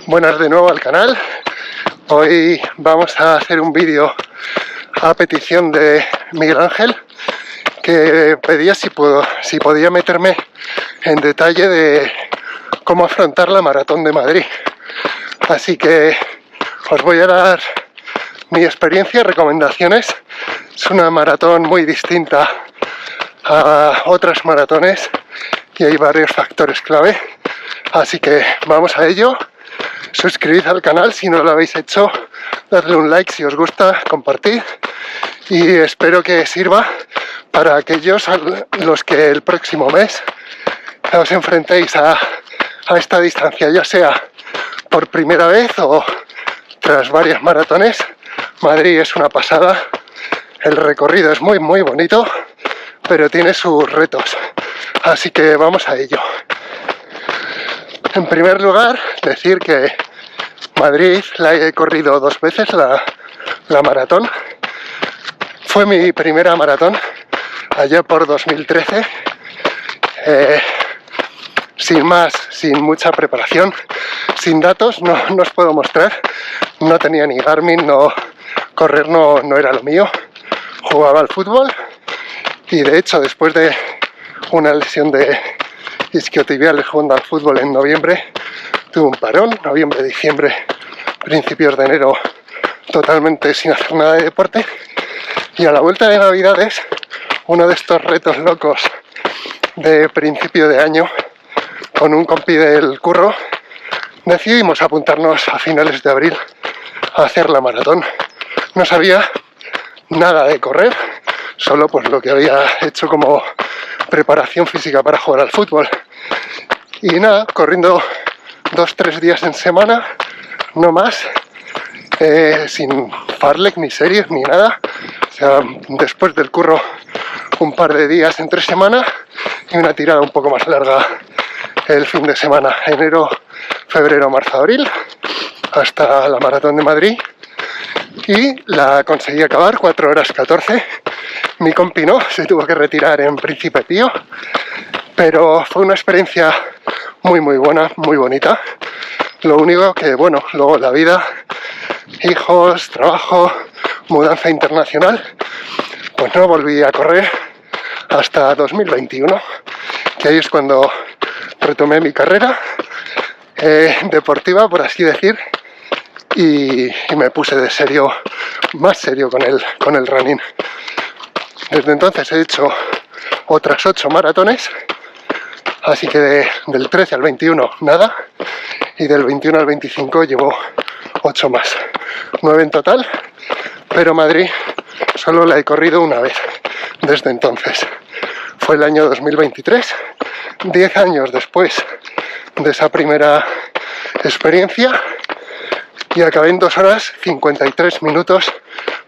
Buenas de nuevo al canal. Hoy vamos a hacer un vídeo a petición de Miguel Ángel, que pedía si podía meterme en detalle de cómo afrontar la Maratón de Madrid. Así que os voy a dar mi experiencia y recomendaciones. Es una maratón muy distinta a otras maratones y hay varios factores clave. Así que vamos a ello. Suscribid al canal si no lo habéis hecho, dadle un like si os gusta, compartid, y espero que sirva para aquellos a los que el próximo mes os enfrentéis a esta distancia, ya sea por primera vez o tras varias maratones. Madrid es una pasada, el recorrido es muy bonito, pero tiene sus retos, así que vamos a ello. En primer lugar, decir que Madrid la he corrido 2 veces, la maratón. Fue mi primera maratón allá por 2013, sin mucha preparación, sin datos, no os puedo mostrar. No tenía ni Garmin, correr no era lo mío. Jugaba al fútbol y de hecho después de una lesión de isquiotibiales jugando al fútbol en noviembre, tuve un parón, noviembre, diciembre, principios de enero, totalmente sin hacer nada de deporte, y a la vuelta de Navidades, uno de estos retos locos de principio de año, con un compi del curro, decidimos apuntarnos a finales de abril a hacer la maratón. No sabía nada de correr, solo pues lo que había hecho como preparación física para jugar al fútbol. Y nada, corriendo 2-3 días en semana, no más, sin farlek ni series ni nada. O sea, después del curro un par de días entre semana y una tirada un poco más larga el fin de semana, enero, febrero, marzo, abril, hasta la Maratón de Madrid, y la conseguí acabar 4 horas 14. Mi compi no, se tuvo que retirar en Príncipe Pío, pero fue una experiencia muy buena, muy bonita. Lo único que, bueno, luego la vida, hijos, trabajo, mudanza internacional, pues no volví a correr hasta 2021, que ahí es cuando retomé mi carrera deportiva, por así decir, y me puse más serio con el running. Desde entonces he hecho otras 8 maratones, así que del 13 al 21 nada, y del 21 al 25 llevo 8 más, 9 en total, pero Madrid solo la he corrido una vez desde entonces. Fue el año 2023, 10 años después de esa primera experiencia, y acabé en 2 horas 53 minutos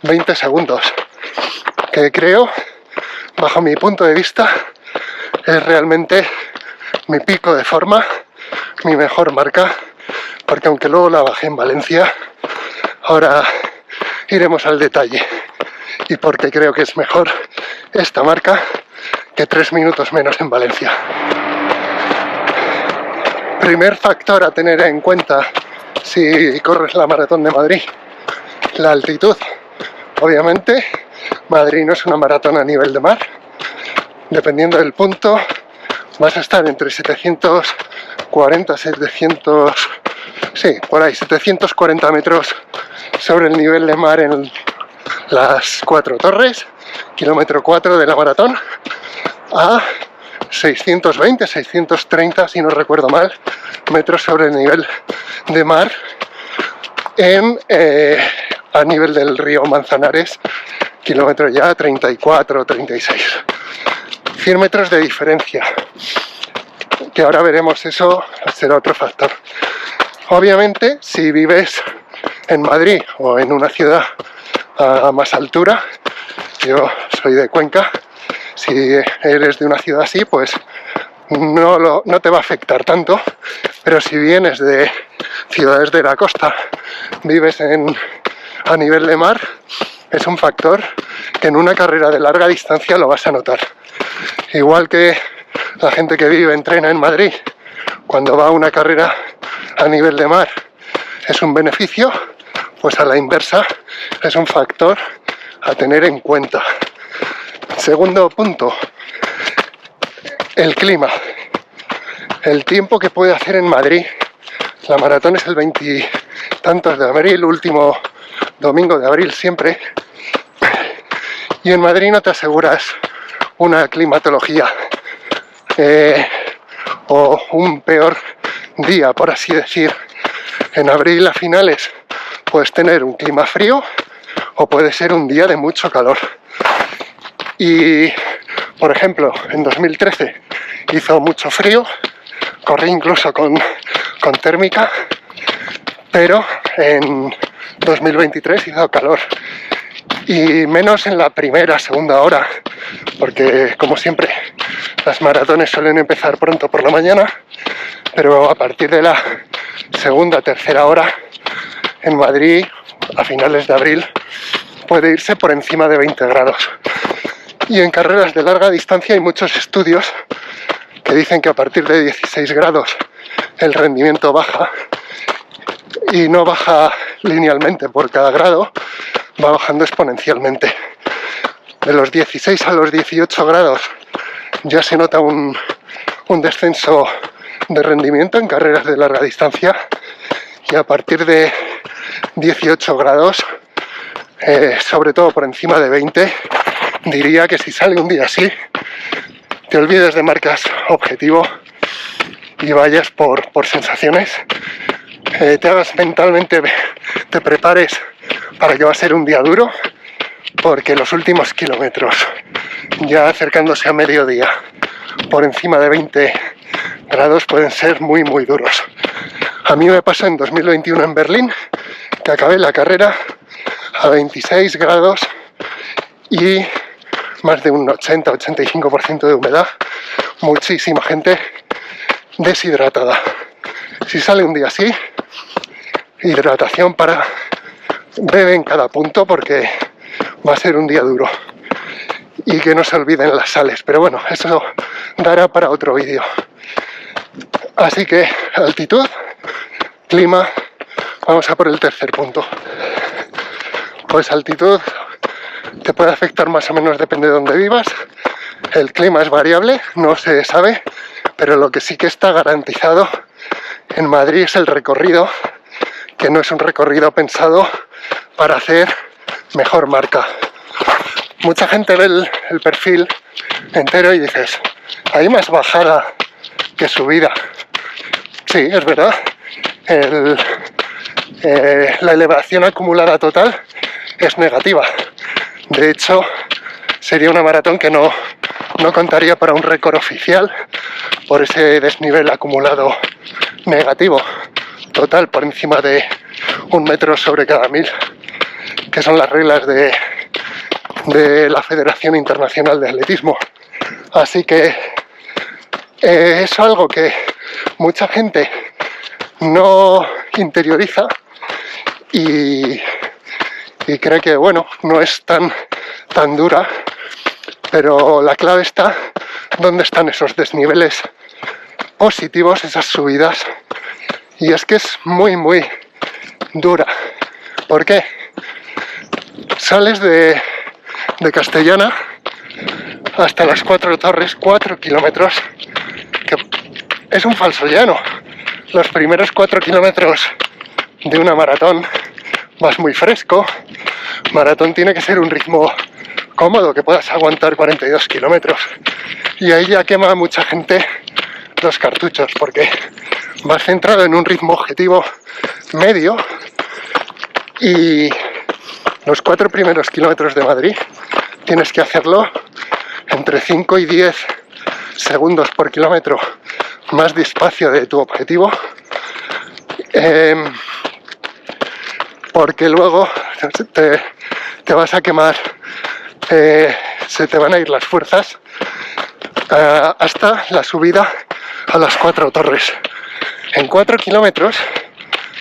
20 segundos, que creo, bajo mi punto de vista, es realmente mi pico de forma, mi mejor marca, porque aunque luego la bajé en Valencia, ahora iremos al detalle, y porque creo que es mejor esta marca que 3 minutos menos en Valencia. Primer factor a tener en cuenta si corres la Maratón de Madrid: la altitud. Obviamente Madrid no es una maratón a nivel de mar. Dependiendo del punto vas a estar entre 740 metros sobre el nivel de mar en las 4 torres, kilómetro 4 de la maratón, a 620, 630, si no recuerdo mal, metros sobre el nivel de mar a nivel del río Manzanares, kilómetro ya 34, 36. 100 metros de diferencia, que ahora veremos, eso será otro factor. Obviamente, si vives en Madrid o en una ciudad a más altura, yo soy de Cuenca, si eres de una ciudad así, pues no te va a afectar tanto, pero si vienes de ciudades de la costa, vives a nivel de mar, es un factor que en una carrera de larga distancia lo vas a notar. Igual que la gente que entrena en Madrid, cuando va a una carrera a nivel de mar es un beneficio, pues a la inversa es un factor a tener en cuenta. Segundo punto, el clima. El tiempo que puede hacer en Madrid. La maratón es el 20 y tantos de abril, último domingo de abril siempre. Y en Madrid no te aseguras una climatología o un peor día, por así decir. En abril a finales puedes tener un clima frío o puede ser un día de mucho calor. Y, por ejemplo, en 2013 hizo mucho frío, corrí incluso con térmica, pero en 2023 hizo calor. Y menos en la primera, segunda hora, porque como siempre las maratones suelen empezar pronto por la mañana, pero a partir de la segunda, tercera hora en Madrid, a finales de abril, puede irse por encima de 20 grados. Y en carreras de larga distancia hay muchos estudios que dicen que a partir de 16 grados el rendimiento baja, y no baja linealmente por cada grado, va bajando exponencialmente. De los 16 a los 18 grados ya se nota un descenso de rendimiento en carreras de larga distancia, y a partir de 18 grados, sobre todo por encima de 20, diría que si sale un día así, te olvides de marcas objetivo y vayas por sensaciones, te hagas mentalmente, te prepares para que va a ser un día duro, porque los últimos kilómetros, ya acercándose a mediodía, por encima de 20 grados pueden ser muy muy duros. A mí me pasó en 2021 en Berlín, que acabé la carrera a 26 grados y más de un 80-85% de humedad, muchísima gente deshidratada. Si sale un día así, hidratación para bebe en cada punto, porque va a ser un día duro. Y que no se olviden las sales, pero bueno, eso dará para otro vídeo. Así que altitud, clima, vamos a por el tercer punto. Pues altitud te puede afectar más o menos, depende de dónde vivas. El clima es variable, no se sabe, pero lo que sí que está garantizado en Madrid es el recorrido, que no es un recorrido pensado para hacer mejor marca. Mucha gente ve el perfil entero y dices, hay más bajada que subida. Sí, es verdad. La elevación acumulada total es negativa. De hecho, sería una maratón que no contaría para un récord oficial por ese desnivel acumulado negativo total por encima de 1 metro sobre cada 1000, que son las reglas de la Federación Internacional de Atletismo. Así que es algo que mucha gente no interioriza y cree que, bueno, no es tan dura, pero la clave está dónde están esos desniveles positivos, esas subidas, y es que es muy muy dura. ¿Por qué? Sales de Castellana hasta las 4 Torres, 4 kilómetros, que es un falso llano. Los primeros 4 kilómetros de una maratón vas muy fresco. Maratón tiene que ser un ritmo cómodo, que puedas aguantar 42 kilómetros. Y ahí ya quema mucha gente los cartuchos, porque vas centrado en un ritmo objetivo medio, y los 4 primeros kilómetros de Madrid tienes que hacerlo entre 5 y 10 segundos por kilómetro más despacio de tu objetivo, porque luego te vas a quemar, se te van a ir las fuerzas hasta la subida a las 4 Torres. En 4 kilómetros,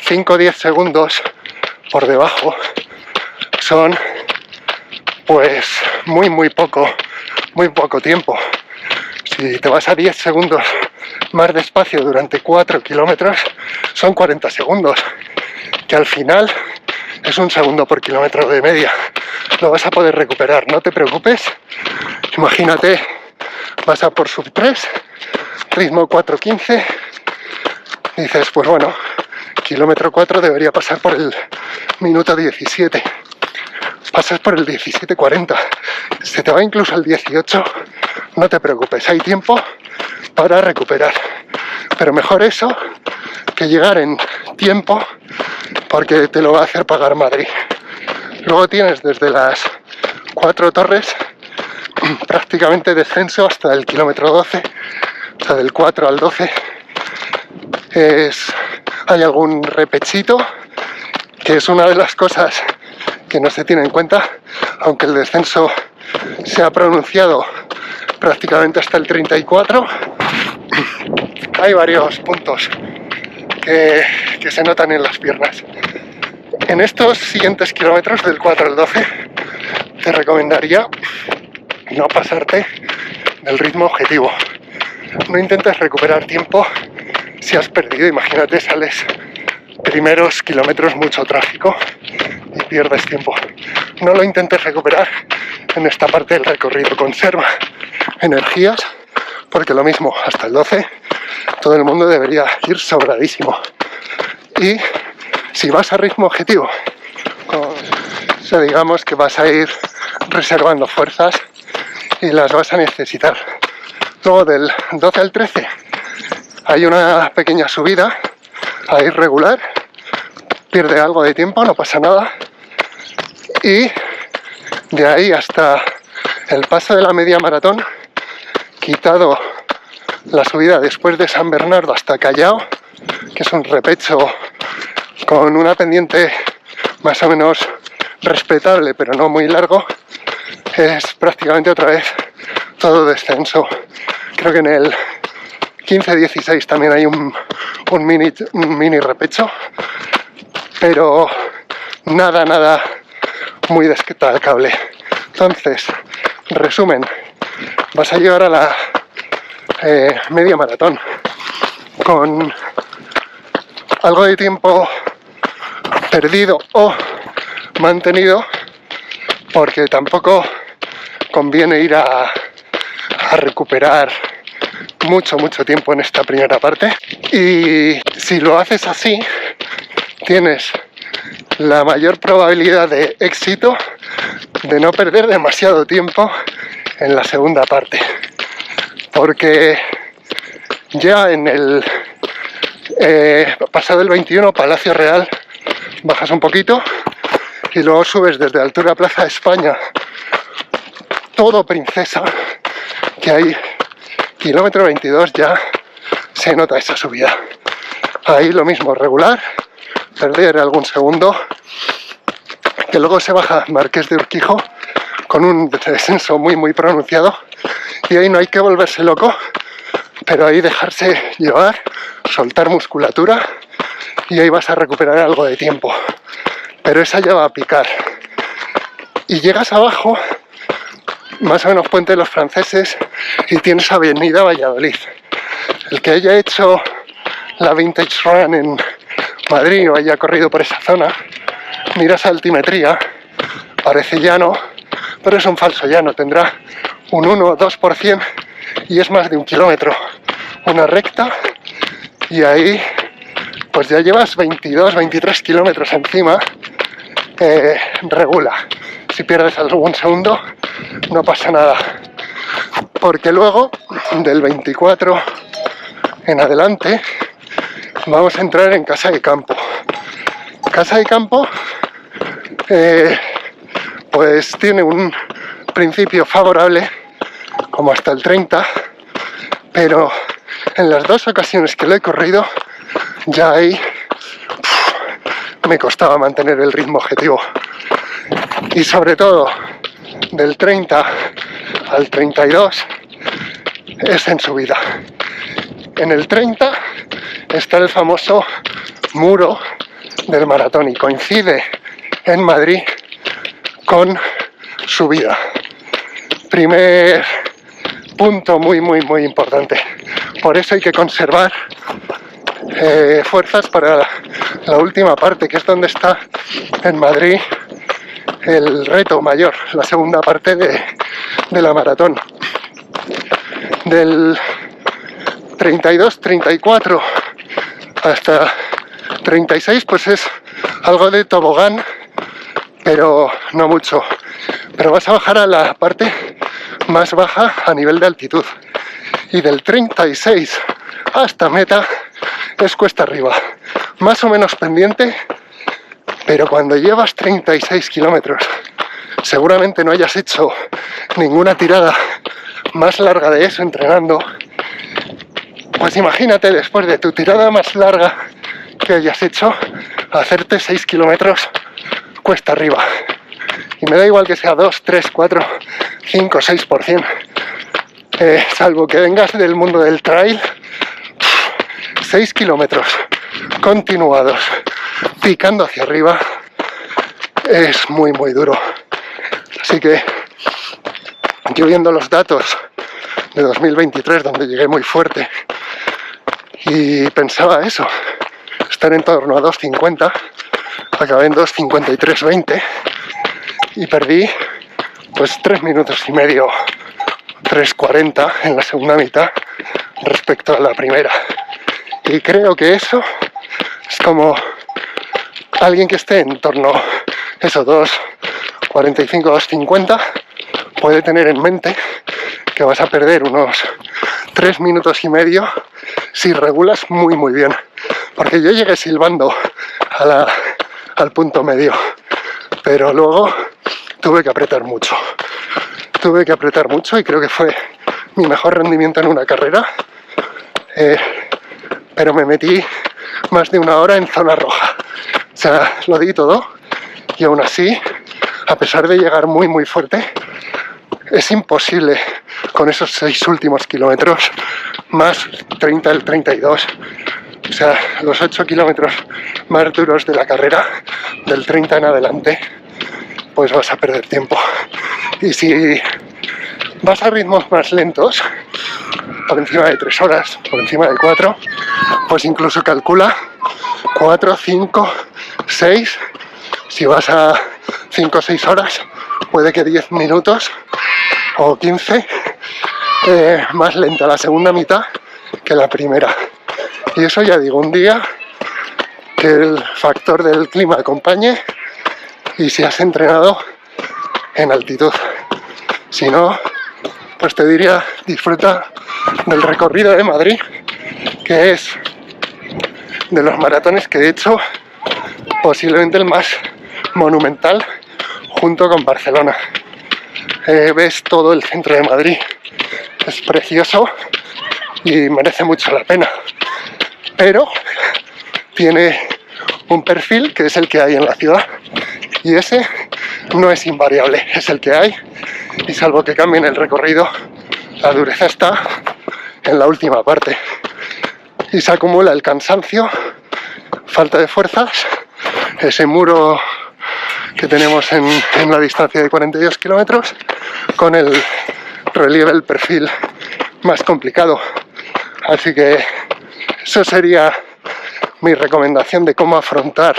5 o 10 segundos por debajo son pues muy poco tiempo. Si te vas a 10 segundos más despacio durante 4 kilómetros, son 40 segundos. que al final es 1 segundo por kilómetro de media. Lo vas a poder recuperar, no te preocupes. Imagínate, vas a por sub 3, ritmo 4:15, dices, pues bueno, kilómetro 4 debería pasar por el minuto 17. Pasas por el 17:40, se te va incluso al 18, no te preocupes, hay tiempo para recuperar. Pero mejor eso que llegar en tiempo, porque te lo va a hacer pagar Madrid. Luego tienes desde las 4 Torres prácticamente descenso hasta el kilómetro 12, o sea, del 4 al 12 hay algún repechito, que es una de las cosas que no se tiene en cuenta, aunque el descenso se ha pronunciado prácticamente hasta el 34. Hay varios puntos que se notan en las piernas. En estos siguientes kilómetros, del 4 al 12, te recomendaría no pasarte del ritmo objetivo. No intentes recuperar tiempo si has perdido. Imagínate, sales primeros kilómetros, mucho tráfico y pierdes tiempo. No lo intentes recuperar en esta parte del recorrido. Conserva energías, porque lo mismo, hasta el 12 todo el mundo debería ir sobradísimo. Y si vas a ritmo objetivo, digamos que vas a ir reservando fuerzas y las vas a necesitar. Luego del 12 al 13 hay una pequeña subida a ir regular, pierde algo de tiempo, no pasa nada, y de ahí hasta el paso de la media maratón, quitado la subida después de San Bernardo hasta Callao, que es un repecho con una pendiente más o menos respetable pero no muy largo, es prácticamente otra vez todo descenso. Creo que en el 15-16 también hay un mini repecho, pero nada muy destacable. Entonces, resumen, vas a llegar a la media maratón con algo de tiempo perdido o mantenido, porque tampoco conviene ir a recuperar mucho tiempo en esta primera parte. Y si lo haces así, tienes la mayor probabilidad de éxito de no perder demasiado tiempo en la segunda parte, porque ya en el pasado el 21, Palacio Real, bajas un poquito y luego subes desde altura Plaza de España, todo Princesa, que hay kilómetro 22, ya se nota esa subida. Ahí lo mismo, regular, perder algún segundo, que luego se baja Marqués de Urquijo con un descenso muy pronunciado, y ahí no hay que volverse loco, pero ahí dejarse llevar, soltar musculatura, y ahí vas a recuperar algo de tiempo, pero esa ya va a picar. Y llegas abajo, más o menos Puente de los Franceses, y tienes Avenida Valladolid. El que haya hecho la Vintage Run en Madrid o haya corrido por esa zona, miras altimetría, parece llano, pero es un falso llano, tendrá un 1 o 2% y es más de 1 kilómetro. Una recta, y ahí pues ya llevas 22-23 kilómetros encima. Regula. Si pierdes algún segundo, no pasa nada, porque luego del 24 en adelante vamos a entrar en Casa de Campo. Casa de Campo pues tiene un principio favorable como hasta el 30, pero en las 2 ocasiones que lo he corrido ya ahí me costaba mantener el ritmo objetivo, y sobre todo del 30 al 32 es en subida. En el 30 está el famoso muro del maratón y coincide en Madrid con subida. Primer punto muy importante. Por eso hay que conservar fuerzas para la última parte, que es donde está en Madrid el reto mayor, la segunda parte de la maratón. Del 32, 34 hasta 36 pues es algo de tobogán, pero no mucho. Pero vas a bajar a la parte más baja a nivel de altitud. Y del 36 hasta meta es cuesta arriba, más o menos pendiente, pero cuando llevas 36 kilómetros seguramente no hayas hecho ninguna tirada más larga de eso entrenando. Pues imagínate después de tu tirada más larga que hayas hecho, hacerte 6 kilómetros cuesta arriba. Y me da igual que sea 2, 3, 4, 5, 6%. Salvo que vengas del mundo del trail, 6 kilómetros continuados, picando hacia arriba, es muy muy duro. Así que yo viendo los datos de 2023, donde llegué muy fuerte, y pensaba eso, estar en torno a 2.50, acabé en 2.53.20 y perdí pues 3 minutos y medio, 3.40 en la segunda mitad respecto a la primera. Y creo que eso es como alguien que esté en torno a esos 2.45, 2.50 puede tener en mente que vas a perder unos 3 minutos y medio si regulas muy muy bien. Porque yo llegué silbando al punto medio, pero luego tuve que apretar mucho. Y creo que fue mi mejor rendimiento en una carrera. Pero me metí más de una hora en zona roja. O sea, lo di todo y aún así, a pesar de llegar muy muy fuerte, es imposible con esos 6 últimos kilómetros, más 30 el 32. O sea, los 8 kilómetros más duros de la carrera, del 30 en adelante, pues vas a perder tiempo. Y si vas a ritmos más lentos, por encima de 3 horas, por encima de 4, pues incluso calcula 4, 5, 6. Si vas a 5 o 6 horas, puede que 10 minutos o 15 más lenta la segunda mitad que la primera. Y eso ya digo, un día que el factor del clima acompañe y si has entrenado en altitud. Si no, pues te diría, disfruta del recorrido de Madrid, que es de los maratones que he hecho posiblemente el más monumental junto con Barcelona. Ves todo el centro de Madrid, es precioso y merece mucho la pena, pero tiene un perfil que es el que hay en la ciudad y ese no es invariable, es el que hay, y salvo que cambien el recorrido, la dureza está en la última parte y se acumula el cansancio, falta de fuerzas, ese muro que tenemos en la distancia de 42 kilómetros con el relieve, el perfil más complicado. Así que eso sería mi recomendación de cómo afrontar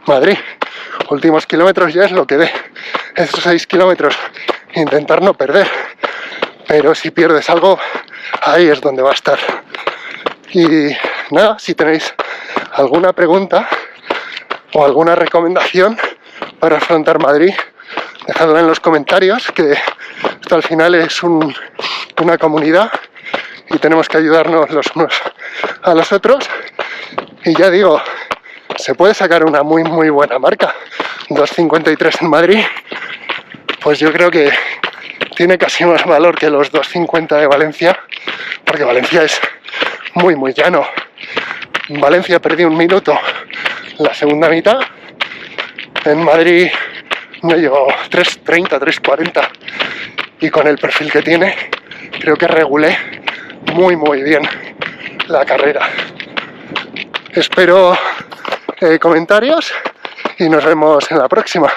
Madrid. Últimos kilómetros ya es lo que dé. Esos 6 kilómetros intentar no perder, pero si pierdes algo, ahí es donde va a estar. Y nada, si tenéis alguna pregunta o alguna recomendación para afrontar Madrid, dejadla en los comentarios, que esto al final es una comunidad y tenemos que ayudarnos los unos a los otros. Y ya digo, se puede sacar una muy muy buena marca, 2.53 en Madrid, pues yo creo que tiene casi más valor que los 2.50 de Valencia, porque Valencia es muy muy llano. En Valencia perdí 1 minuto la segunda mitad, en Madrid me llevo 3.30, 3.40 y con el perfil que tiene creo que regulé muy muy bien la carrera. Espero comentarios y nos vemos en la próxima.